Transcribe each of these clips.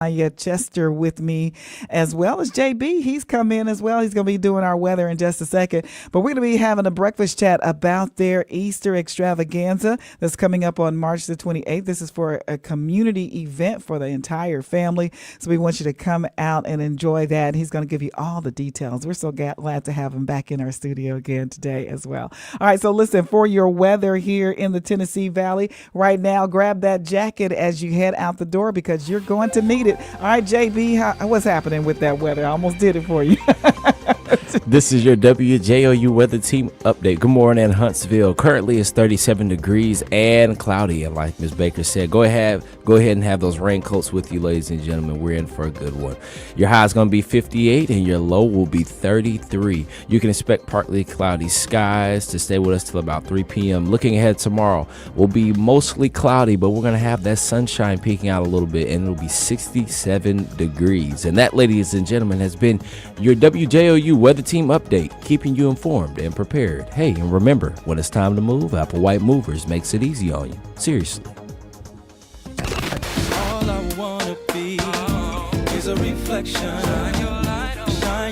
Chester with me, as well as JB. He's come in as well. He's going to be doing our weather in just a second. But we're going to be having a breakfast chat about their Easter extravaganza that's coming up on March the 28th. This is for a community event for the entire family. So we want you to come out and enjoy that. He's going to give you all the details. We're so glad to have him back in our studio again today as well. All right, so listen, for your weather here in the Tennessee Valley right now, grab that jacket as you head out the door because you're going to need it. All right, JB, what's happening with that weather? I almost did it for you. This is your WJOU weather team update. Good morning in Huntsville. Currently it's 37 degrees and cloudy. And like Ms. Baker said, go ahead and have those raincoats with you, ladies and gentlemen. We're in for a good one. Your high is going to be 58 and your low will be 33. You can expect partly cloudy skies to stay with us till about 3 p.m. Looking ahead tomorrow will be mostly cloudy, but we're going to have that sunshine peeking out a little bit, and it'll be 67 degrees. And that, ladies and gentlemen, has been your WJOU weather team update, keeping you informed and prepared. Hey, and remember, when it's time to move, Apple White Movers makes it easy on you. Seriously. All I wanna be is a reflection. Shine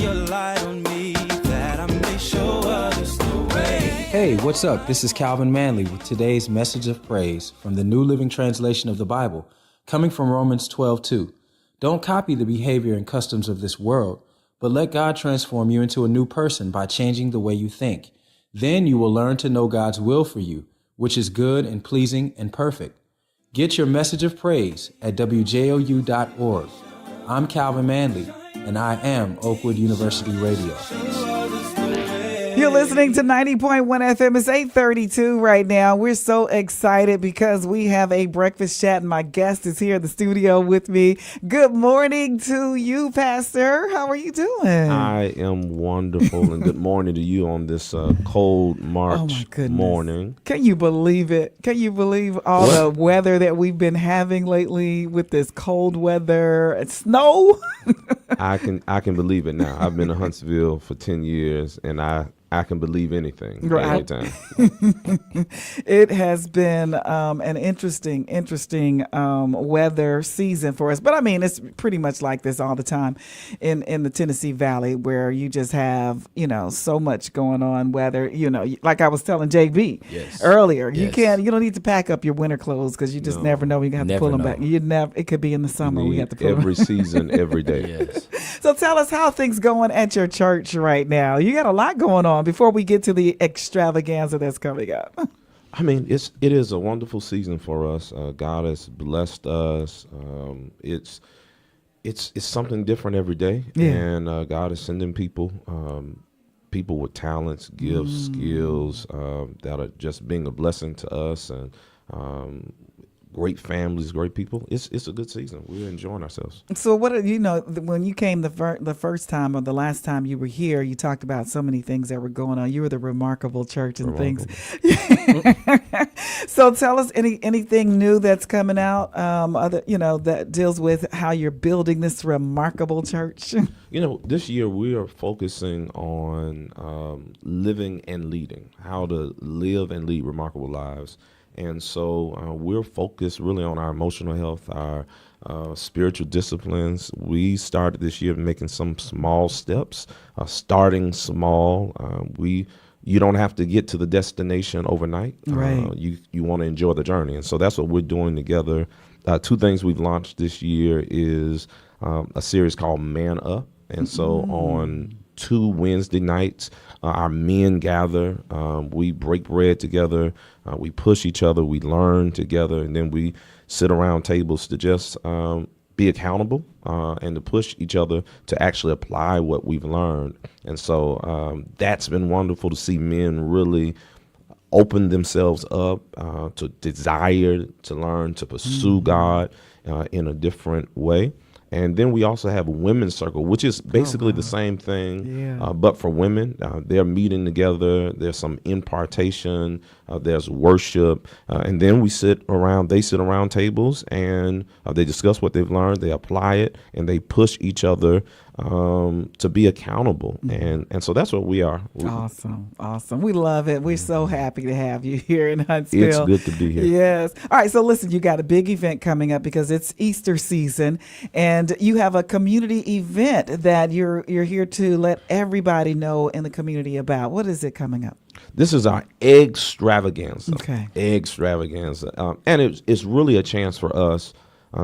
your light on me that I may show others the way. Hey, what's up? This is Calvin Manley with today's message of praise from the New Living Translation of the Bible, coming from Romans 12:2. Don't copy the behavior and customs of this world, but let God transform you into a new person by changing the way you think. Then you will learn to know God's will for you, which is good and pleasing and perfect. Get your message of praise at WJOU.org. I'm Calvin Manley, and I am Oakwood University Radio. You're listening to 90.1 FM. It's 8:32 right now. We're so excited because we have a breakfast chat and my guest is here in the studio with me. Good morning to you, Pastor. How are you doing? I am wonderful, and good morning to you on this cold March morning. Can you believe it? Can you believe all the weather that we've been having lately with this cold weather and snow? I can believe it now. I've been in Huntsville for 10 years, and I can believe anything anytime. It has been an interesting weather season for us. But I mean, it's pretty much like this all the time in the Tennessee Valley, where you just have, so much going on. Weather, like I was telling JB earlier, you don't need to pack up your winter clothes because you just never know when you have to pull them back. It could be in the summer. We have to pull every them. season, every day. Yes. So tell us how things going at your church right now. You got a lot going on before we get to the extravaganza that's coming up. I mean, it is a wonderful season for us. God has blessed us. It's something different every day, and God is sending people with talents, gifts, skills that are just being a blessing to us, and great families, great people. It's a good season. We're enjoying ourselves. So what when you came the first time or the last time you were here, you talked about so many things that were going on. You were the remarkable church and things. So tell us anything new that's coming out, that deals with how you're building this remarkable church. This year we are focusing on living and leading, how to live and lead remarkable lives. And so we're focused really on our emotional health, our spiritual disciplines. We started this year making some small steps, starting small. You don't have to get to the destination overnight. Right. You want to enjoy the journey. And so that's what we're doing together. Two things we've launched this year is a series called Man Up. And so on 2 Wednesday nights, our men gather, we break bread together, we push each other, we learn together, and then we sit around tables to just be accountable and to push each other to actually apply what we've learned. And so that's been wonderful to see men really open themselves up to desire to learn, to pursue God in a different way. And then we also have a women's circle, which is basically the same thing, but for women. They're meeting together. There's some impartation. There's worship. And then they sit around tables and they discuss what they've learned. They apply it and they push each other to be accountable. And so that's what we are. Awesome. We love it. We're so happy to have you here in Huntsville. It's good to be here. Yes. All right. So listen, you got a big event coming up because it's Easter season, and you have a community event that you're here to let everybody know in the community about. What is it coming up? This is our egg extravaganza. Okay. Egg extravaganza. And it's really a chance for us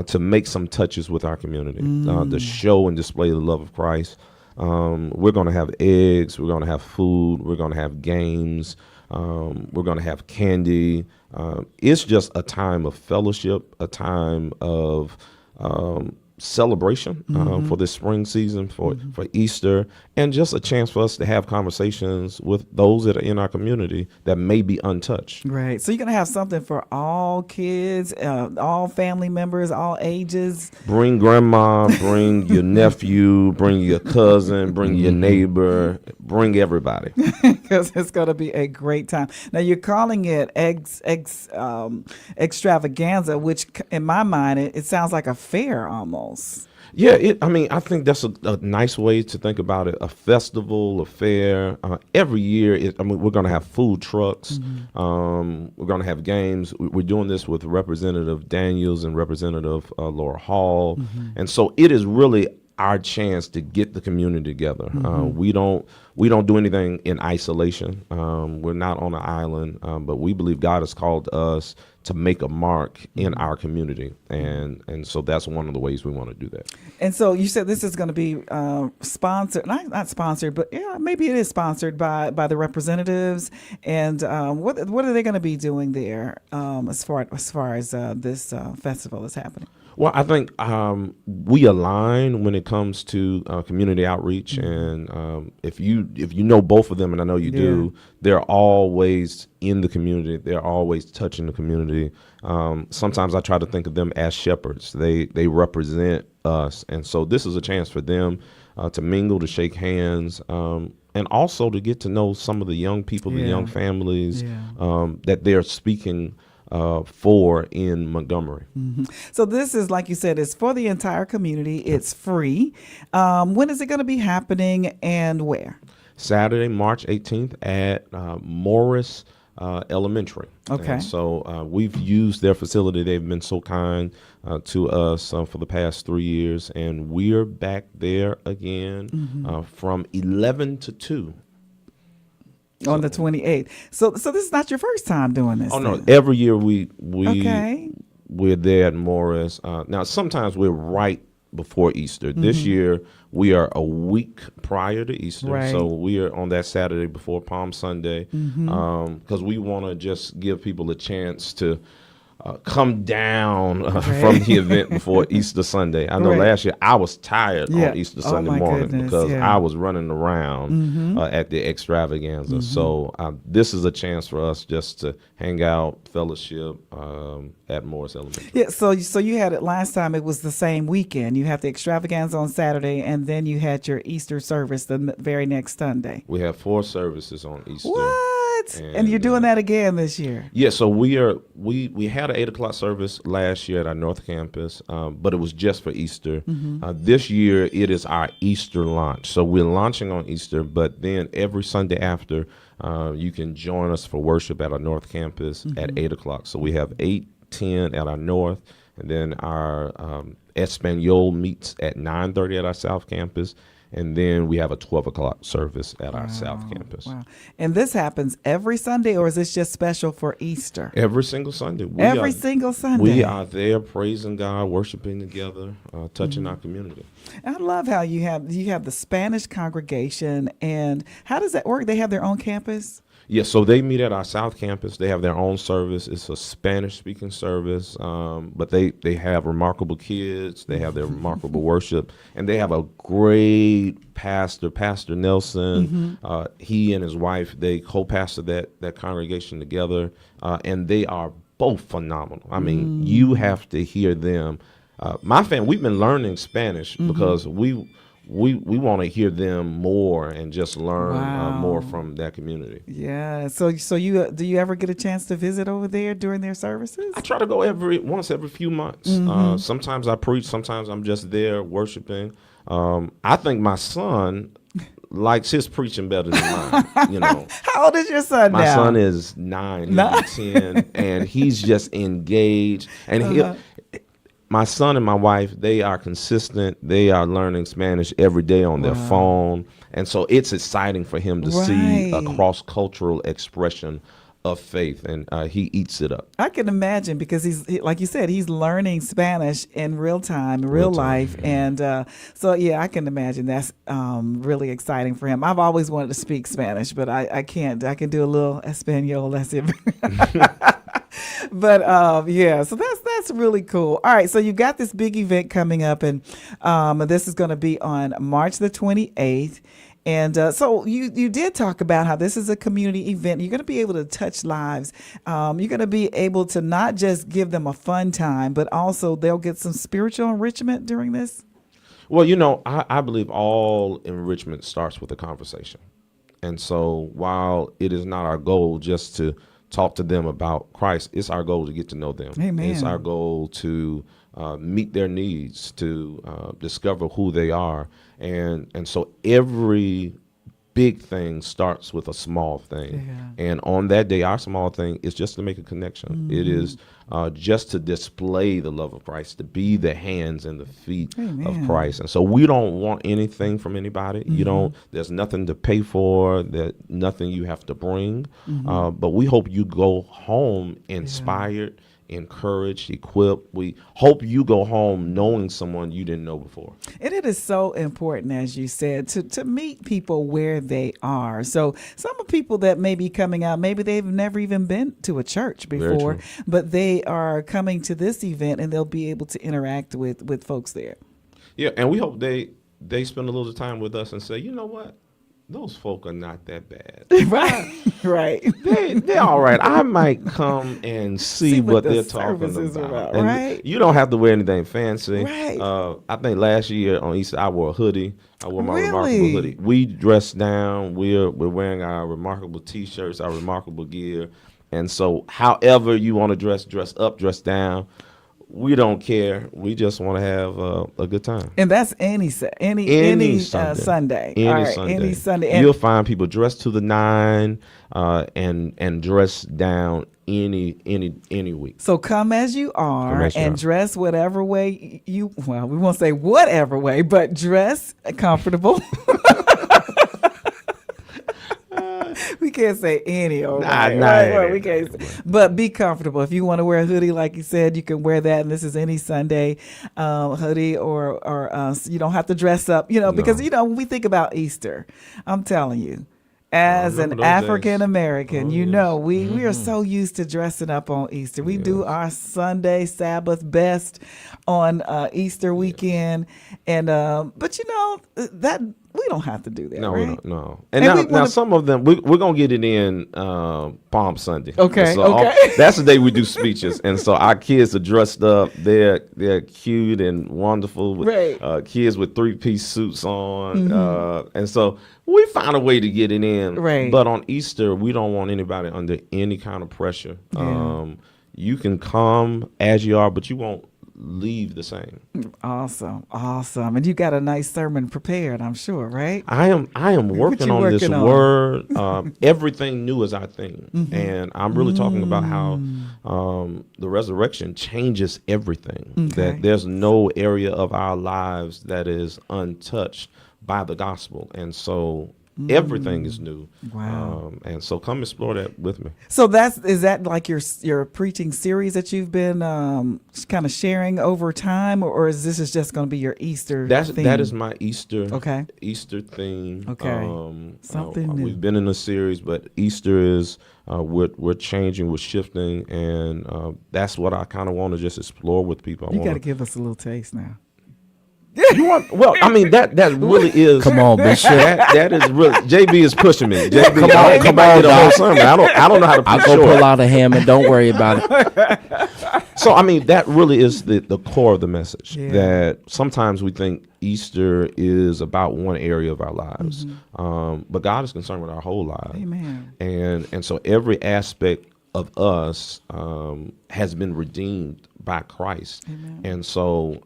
to make some touches with our community, to show and display the love of Christ. We're going to have eggs. We're going to have food. We're going to have games. We're going to have candy. It's just a time of fellowship, a time of celebration for this spring season, for Easter, and just a chance for us to have conversations with those that are in our community that may be untouched. Right. So you're going to have something for all kids, all family members, all ages. Bring grandma, bring your nephew, bring your cousin, bring your neighbor, bring everybody. Because it's going to be a great time. Now, you're calling it extravaganza, which in my mind, it sounds like a fair almost. Yeah, I think that's a nice way to think about it. A festival, a fair. Every year, we're going to have food trucks. We're going to have games. We're doing this with Representative Daniels and Representative Laura Hall. And so it is really our chance to get the community together. We don't do anything in isolation. We're not on an island, but we believe God has called us to make a mark in our community, and so that's one of the ways we want to do that. And so you said this is going to be sponsored, not sponsored, but yeah, maybe it is sponsored by the representatives. And what are they going to be doing there as far as this festival is happening? Well, I think we align when it comes to community outreach, and if you know both of them, and I know you do, they're always in the community. They're always touching the community. Sometimes I try to think of them as shepherds. They represent us, and so this is a chance for them to mingle, to shake hands, and also to get to know some of the young people, the young families that they're speaking for in Montgomery. So this is, like you said, it's for the entire community. It's free. When is it going to be happening and where? Saturday, March 18th at Morris Elementary. Okay. And so we've used their facility. They've been so kind to us for the past 3 years, and we're back there again from 11 to 2. On the 28th. So this is not your first time doing this. Oh, no. Every year we're there at Morris. Now, sometimes we're right before Easter. This year, we are a week prior to Easter. Right. So we are on that Saturday before Palm Sunday because we want to just give people a chance to come down from the event before Easter Sunday. I know last year I was tired on Easter Sunday morning because I was running around at the extravaganza. So this is a chance for us just to hang out, fellowship at Morris Elementary. Yeah, so you had it last time. It was the same weekend. You had the extravaganza on Saturday, and then you had your Easter service the very next Sunday. We have 4 services on Easter. What? And you're doing that again this year? Yeah, so we had an 8:00 service last year at our North Campus, but it was just for Easter. This year, it is our Easter launch. So we're launching on Easter, but then every Sunday after, you can join us for worship at our North Campus at 8:00. So we have 8:10 at our North, and then our Espanol meets at 9:30 at our South Campus. And then we have a 12:00 service at our South Campus. Wow. And this happens every Sunday, or is this just special for Easter? Every single Sunday. Single Sunday. We are there praising God, worshiping together, touching our community. I love how you have the Spanish congregation. And how does that work? They have their own campus? Yeah, so they meet at our South Campus. They have their own service. It's a Spanish-speaking service, but they have remarkable kids. They have their remarkable worship, and they have a great pastor, Pastor Nelson. He and his wife, they co-pastor that congregation together, and they are both phenomenal. I mean, you have to hear them. My family, we've been learning Spanish because we want to hear them more and just learn more from that community. Yeah. So you do you ever get a chance to visit over there during their services? I try to go once every few months. Sometimes I preach, sometimes I'm just there worshiping. I think my son likes his preaching better than mine. How old is your son now? My son is 9, he's 10, and he's just engaged. And my son and my wife, they are consistent. They are learning Spanish every day on their phone. And so it's exciting for him to see a cross-cultural expression of faith, and he eats it up. I can imagine, because like you said, he's learning Spanish in real time, real life. And so, yeah, I can imagine that's really exciting for him. I've always wanted to speak Spanish, but I can't. I can do a little Espanol. That's it. But so that's really cool. All right, so you got this big event coming up, and this is going to be on March the 28th. And so you did talk about how this is a community event. You're going to be able to touch lives. You're going to be able to not just give them a fun time, but also they'll get some spiritual enrichment during this. Well, I believe all enrichment starts with a conversation. And so while it is not our goal just to talk to them about Christ, it's our goal to get to know them. Amen. It's our goal to meet their needs, to discover who they are. And so every big thing starts with a small thing. Yeah. And on that day, our small thing is just to make a connection. It is just to display the love of Christ, to be the hands and the feet of Christ. And so we don't want anything from anybody. There's nothing to pay for, nothing you have to bring. But we hope you go home inspired, encouraged, equipped. We hope you go home knowing someone you didn't know before. And it is so important, as you said, to meet people where they are. So some of people that may be coming out, maybe they've never even been to a church before, but they are coming to this event and they'll be able to interact with folks there. Yeah, and we hope they spend a little time with us and say, you know what? Those folk are not that bad. Right. They're all right. I might come and see what they're talking about. And you don't have to wear anything fancy. Right. I think last year on Easter, I wore a hoodie. I wore my remarkable hoodie. We dressed down. We're wearing our remarkable T-shirts, our remarkable gear. And so however you want to dress up, dress down. We don't care. We just want to have a good time. And that's any Sunday. Any Sunday. Any Sunday. You'll find people dressed to the nine and dressed down any week. So come as you are and dress whatever way we won't say whatever way, but dress comfortable. We can't say any old way. We can't say, but be comfortable. If you want to wear a hoodie, like you said, you can wear that. And this is any Sunday hoodie, or you don't have to dress up, because, when we think about Easter, I'm telling you, as an African American, we are so used to dressing up on Easter. We do our Sunday Sabbath best on Easter weekend. And but that we don't have to do that. No, right? No. And now some of them we're gonna get it in Palm Sunday. Okay. That's the day we do speeches, and so our kids are dressed up. They're cute and wonderful. Right. Kids with 3-piece suits on, and so we find a way to get it in. Right. But on Easter, we don't want anybody under any kind of pressure. Yeah. You can come as you are, but you won't leave the same. Awesome. And you got a nice sermon prepared, I'm sure, right? I am working on this word. Everything new is our thing. And I'm really talking about how the resurrection changes everything. Okay. That there's no area of our lives that is untouched by the gospel. And so everything is new. Wow. And so come explore that with me. So is that like your preaching series that you've been kind of sharing over time, or is this just going to be your Easter theme? That is my Easter theme. Okay. Something new. We've been in a series, but Easter is we're changing, we're shifting, and that's what I kind of want to just explore with people. You got to give us a little taste now. You want? Well, I mean that really is. Come on, Bishop. That is really. JB is pushing me. JB, come on, the whole sermon. I don't know how to. I'll go pull out a ham and don't worry about it. So, I mean, that really is the core of the message, Yeah. that sometimes we think Easter is about one area of our lives, but God is concerned with our whole lives. Amen. And so every aspect of us has been redeemed by Christ. Amen. And so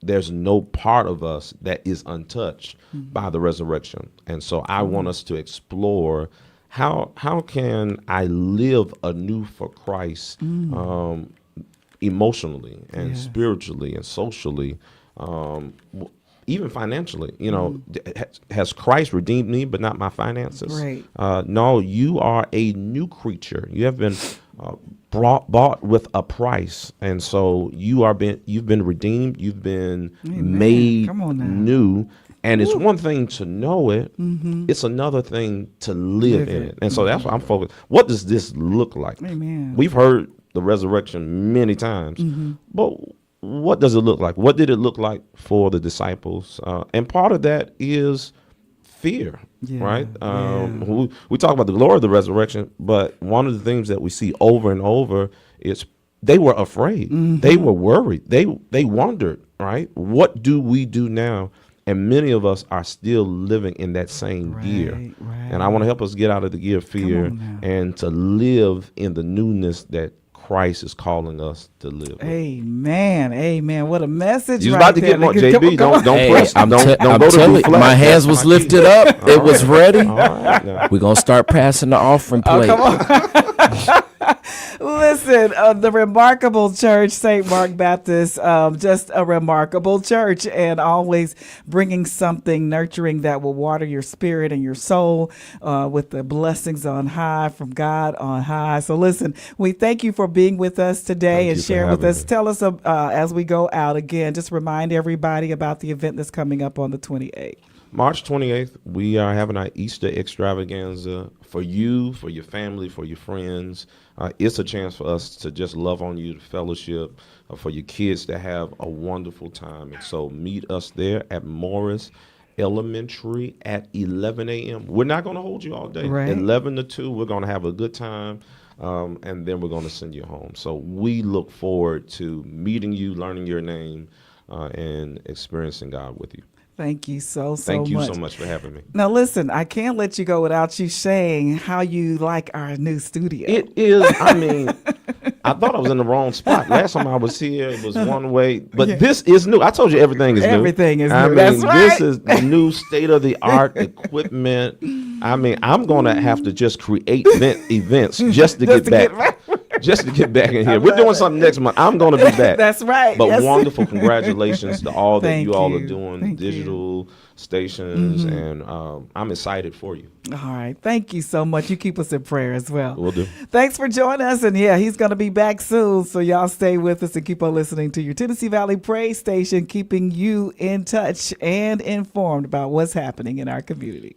there's no part of us that is untouched by the resurrection. And so I want us to explore how can I live anew for Christ emotionally and Yes. spiritually and socially, even financially. You know, has Christ redeemed me, but not my finances? Right. No, you are a new creature. You have been bought with a price, and so you've been redeemed. You've been Amen. made Come on now. new. And it's one thing to know it; it's another thing to live in it. And so that's why I'm focused. What does this look like? Amen. We've heard the resurrection many times, but what does it look like? What did it look like for the disciples? And part of that is fear, Yeah, right? yeah. We talk about the glory of the resurrection, but one of the things that we see over and over is they were afraid. They were worried. They wondered, right? What do we do now? And many of us are still living in that same gear. Right. And I want to help us get out of the gear of fear on now. and to live in the newness that Christ is calling us to live. with. Amen. Amen. What a message. You was right about to there. get more, Come JB. on. Don't Hey, press. I'm Don't I'm go to telling do you, flat. my hands was That's my lifted key. up. It was ready. All right. Now. We're gonna start passing the offering plate. Listen, the remarkable church, St. Mark Baptist, just a remarkable church, and always bringing something nurturing that will water your spirit and your soul with the blessings on high from God on high. So listen, we thank you for being with us today Thank and you for sharing with having us. me. Tell us as we go out again, just remind everybody about the event that's coming up on the 28th. March 28th, we are having our Easter extravaganza for you, for your family, for your friends. It's a chance for us to just love on you, to fellowship, for your kids to have a wonderful time. And so meet us there at Morris Elementary at 11 a.m. We're not going to hold you all day. Right. 11 to 2, we're going to have a good time, and then we're going to send you home. So we look forward to meeting you, learning your name, and experiencing God with you. Thank you so much. Thank you so much for having me. Now, listen, I can't let you go without you saying how you like our new studio. It is, I mean, I thought I was in the wrong spot. Last time I was here, it was one way. But this is new. I told you everything is new. Everything is I new. mean, That's right. This is new state-of-the-art equipment. I mean, I'm going to have to just create events just to get back. Just to get back in here. We're doing something next month. I'm going to be back. That's right. But Yes. wonderful congratulations to all that Thank you all you. are doing, Thank you. digital stations, and I'm excited for you. All right. Thank you so much. You keep us in prayer as well. Will do. Thanks for joining us. And yeah, he's going to be back soon. So y'all stay with us and keep on listening to your Tennessee Valley Praise Station, keeping you in touch and informed about what's happening in our community.